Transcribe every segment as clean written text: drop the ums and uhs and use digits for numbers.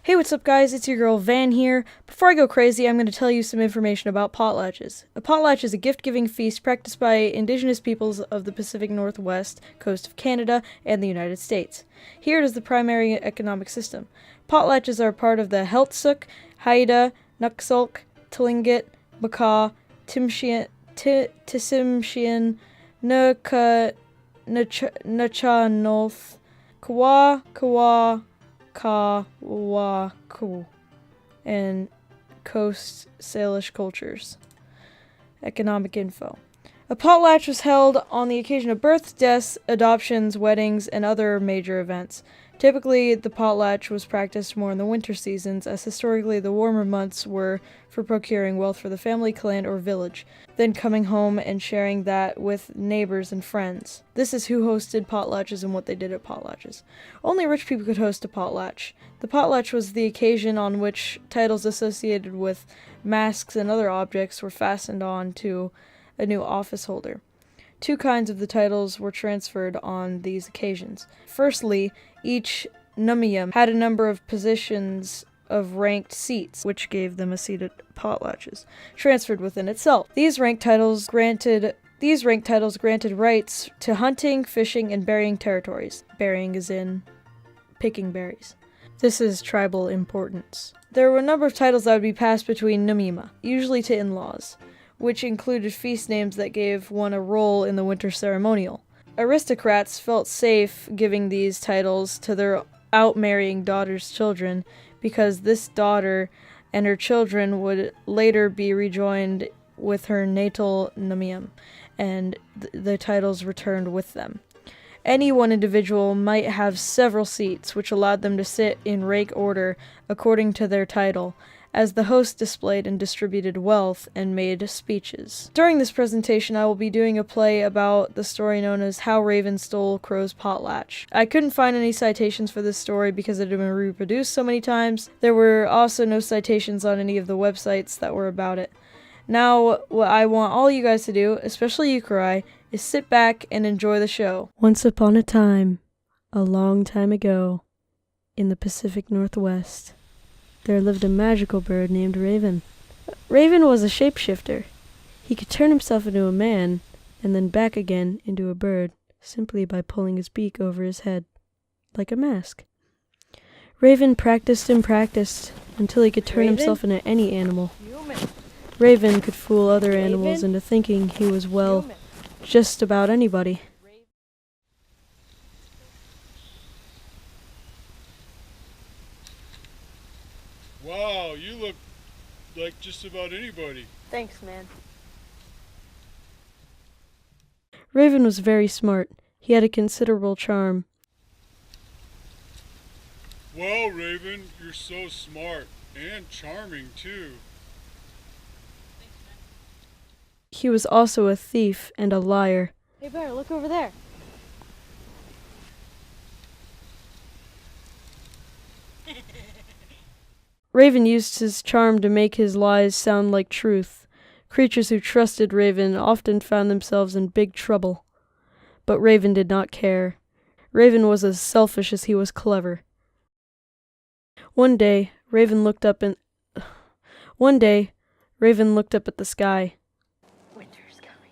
Hey, what's up guys, it's your girl Van here. Before I go crazy, I'm going to tell you some information about potlatches. A potlatch is a gift-giving feast practiced by indigenous peoples of the Pacific Northwest coast of Canada and the United States. Here is the primary economic system. Potlatches are part of the Heiltsuk, Haida, Nuksulk, Tlingit, Baka, Tsimshian, Nachanolth, Kawa, Kawaku, and Coast Salish cultures. Economic info. A potlatch was held on the occasion of births, deaths, adoptions, weddings, and other major events. Typically, the potlatch was practiced more in the winter seasons, as historically the warmer months were for procuring wealth for the family, clan, or village, then coming home and sharing that with neighbors and friends. This is who hosted potlatches and what they did at potlatches. Only rich people could host a potlatch. The potlatch was the occasion on which titles associated with masks and other objects were fastened on to a new office holder. Two kinds of the titles were transferred on these occasions. Firstly, each numium had a number of positions of ranked seats, which gave them a seat at potlatches, transferred within itself. These ranked titles granted rights to hunting, fishing, and berrying territories. Berrying is in picking berries. This is tribal importance. There were a number of titles that would be passed between numima, usually to in-laws, which included feast names that gave one a role in the winter ceremonial. Aristocrats felt safe giving these titles to their out-marrying daughter's children because this daughter and her children would later be rejoined with her natal numium, and the titles returned with them. Any one individual might have several seats, which allowed them to sit in rank order according to their title, as the host displayed and distributed wealth and made speeches. During this presentation, I will be doing a play about the story known as How Raven Stole Crow's Potlatch. I couldn't find any citations for this story because it had been reproduced so many times. There were also no citations on any of the websites that were about it. Now, what I want all you guys to do, especially you, Karai, is sit back and enjoy the show. Once upon a time, a long time ago, in the Pacific Northwest, there lived a magical bird named Raven. Raven was a shapeshifter. He could turn himself into a man and then back again into a bird simply by pulling his beak over his head, like a mask. Raven practiced and practiced until he could turn himself into any animal. Raven could fool other animals into thinking he was, well, just about anybody. Wow, you look like just about anybody. Thanks, man. Raven was very smart. He had a considerable charm. Wow, Raven, you're so smart and charming too. He was also a thief and a liar. Hey Bear, look over there. Raven used his charm to make his lies sound like truth. Creatures who trusted Raven often found themselves in big trouble. But Raven did not care. Raven was as selfish as he was clever. One day, Raven looked up at the sky. Winter's coming,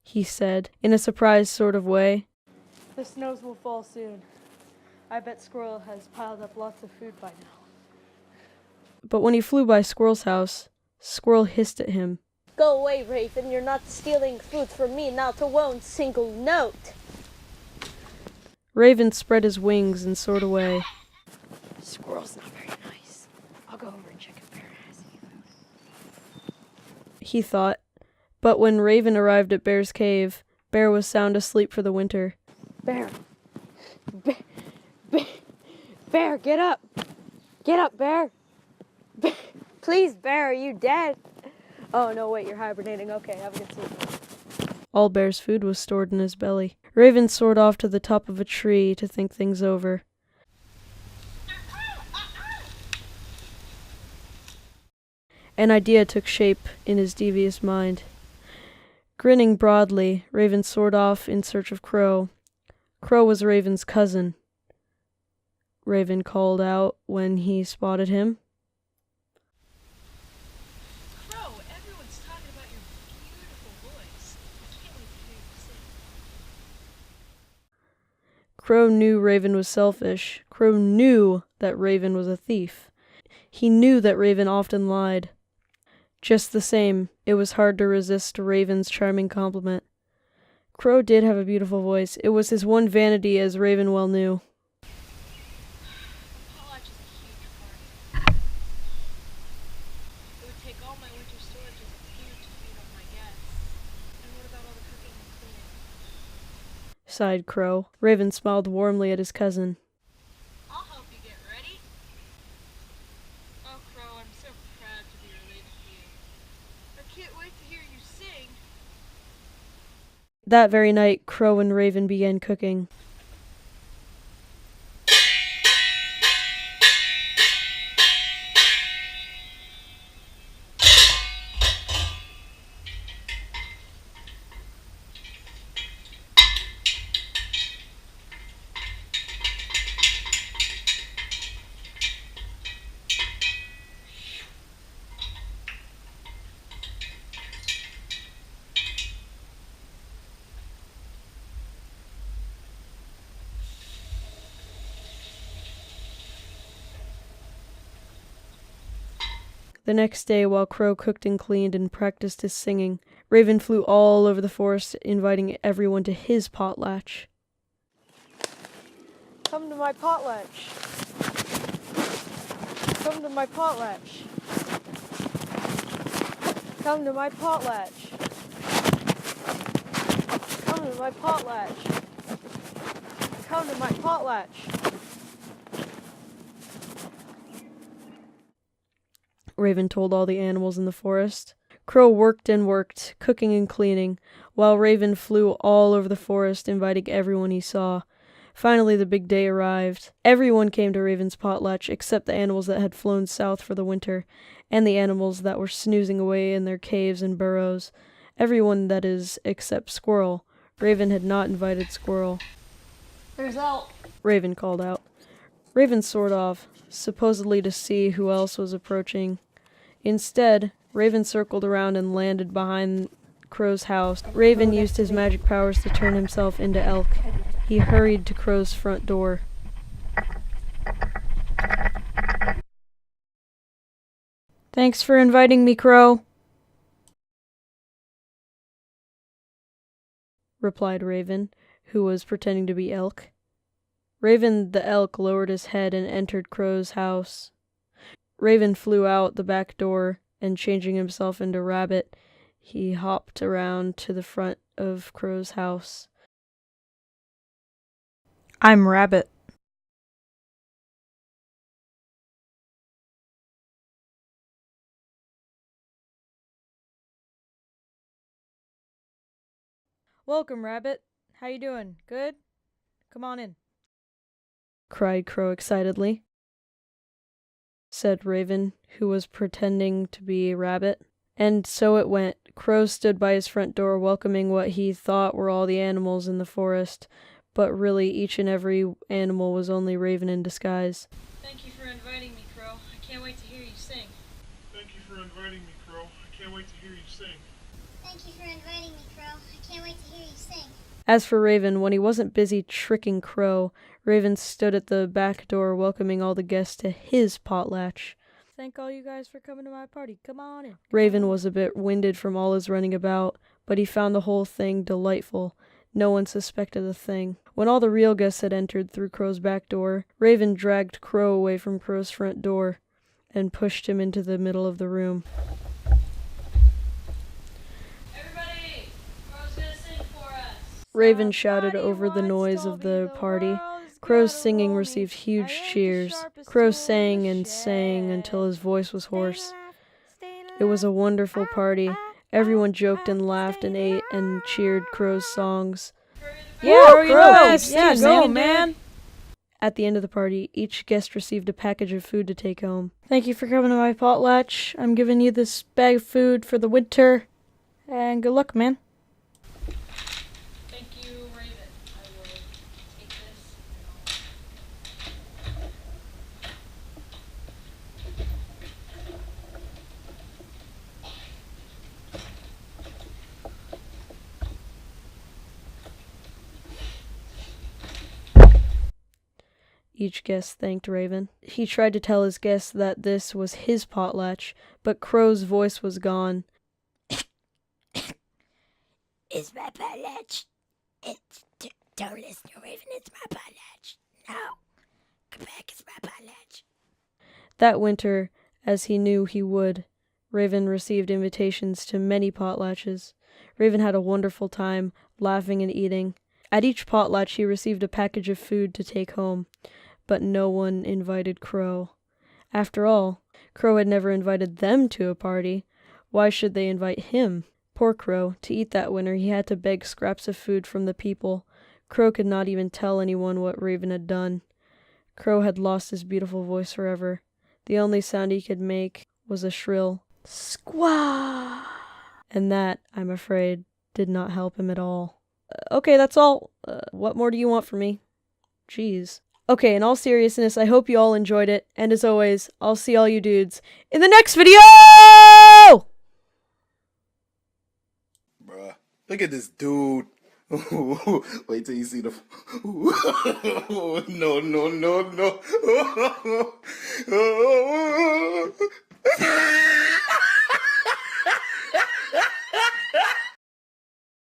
He said, in a surprised sort of way. the snows will fall soon. I bet Squirrel has piled up lots of food by now. But when he flew by Squirrel's house, Squirrel hissed at him. Go away, Raven. You're not stealing food from me, not a one single note. Raven spread his wings and soared away. Squirrel's not very nice. I'll go over and check if Bear has any food. He thought. But when Raven arrived at Bear's cave, Bear was sound asleep for the winter. Bear. Bear, get up. Get up, Bear. Please, Bear, are you dead? Oh, no, wait, you're hibernating. Okay, have a good sleep. All Bear's food was stored in his belly. Raven soared off to the top of a tree to think things over. An idea took shape in his devious mind. Grinning broadly, Raven soared off in search of Crow. Crow was Raven's cousin. Raven called out when he spotted him. Crow, everyone's talking about your beautiful voice. I can't wait to hear you sing. Crow knew Raven was selfish. Crow knew that Raven was a thief. He knew that Raven often lied. Just the same, it was hard to resist Raven's charming compliment. Crow did have a beautiful voice. It was his one vanity, as Raven well knew. Potlatch is a huge party. It would take all my winter storage as a food to feed all my guests. And what about all the cooking and cleaning? Sighed Crow. Raven smiled warmly at his cousin. I'll help you get ready. Oh, Crow, I'm so proud to be related to you. I can't wait to hear you sing. That very night, Crow and Raven began cooking. The next day, while Crow cooked and cleaned and practiced his singing, Raven flew all over the forest, inviting everyone to his potlatch. Come to my potlatch. Come to my potlatch. Come to my potlatch. Come to my potlatch. Come to my potlatch. Raven told all the animals in the forest. Crow worked and worked, cooking and cleaning, while Raven flew all over the forest, inviting everyone he saw. Finally, the big day arrived. Everyone came to Raven's potlatch, except the animals that had flown south for the winter, and the animals that were snoozing away in their caves and burrows. Everyone, that is, except Squirrel. Raven had not invited Squirrel. There's Elk. Raven called out. Raven soared off, supposedly to see who else was approaching. Instead, Raven circled around and landed behind Crow's house. Raven used his magic powers to turn himself into Elk. He hurried to Crow's front door. Thanks for inviting me, Crow, replied Raven, who was pretending to be Elk. Raven the Elk lowered his head and entered Crow's house. Raven flew out the back door, and changing himself into Rabbit, he hopped around to the front of Crow's house. I'm Rabbit. Welcome, Rabbit. How you doing? Good? Come on in, cried Crow excitedly. Said Raven, who was pretending to be Rabbit. And so it went. Crow stood by his front door welcoming what he thought were all the animals in the forest, but really each and every animal was only Raven in disguise. Thank you for inviting me, Crow. I can't wait to hear you sing. Thank you for inviting me, Crow. I can't wait to hear you sing. Thank you for inviting me, Crow. I can't wait to hear you sing. As for Raven, when he wasn't busy tricking Crow, Raven stood at the back door welcoming all the guests to his potlatch. Thank all you guys for coming to my party. Come on in. Raven was a bit winded from all his running about, but he found the whole thing delightful. No one suspected a thing. When all the real guests had entered through Crow's back door, Raven dragged Crow away from Crow's front door and pushed him into the middle of the room. Everybody, Crow's gonna sing for us. Raven shouted over the noise of the party. Crow's singing received huge cheers. Crow sang and sang until his voice was hoarse. It was a wonderful party. Everyone joked and laughed and ate and cheered Crow's songs. Yeah, Crow. Yeah, go, man. At the end of the party, each guest received a package of food to take home. Thank you for coming to my potlatch. I'm giving you this bag of food for the winter. And good luck, man. Thank you, Raven. I will take this Each guest thanked Raven. He tried to tell his guests that this was his potlatch, but Crow's voice was gone. It's my potlatch. Don't listen to Raven, it's my potlatch. No, come back, it's my potlatch. That winter, as he knew he would, Raven received invitations to many potlatches. Raven had a wonderful time, laughing and eating. At each potlatch he received a package of food to take home, but no one invited Crow. After all, Crow had never invited them to a party. Why should they invite him? Poor Crow, to eat that winter he had to beg scraps of food from the people. Crow could not even tell anyone what Raven had done. Crow had lost his beautiful voice forever. The only sound he could make was a shrill squaw. And that, I'm afraid, did not help him at all. Okay, that's all. What more do you want from me? Jeez. Okay, in all seriousness, I hope you all enjoyed it. And as always, I'll see all you dudes in the next video! Bruh, look at this dude. Wait till you see the. No, no, no, no.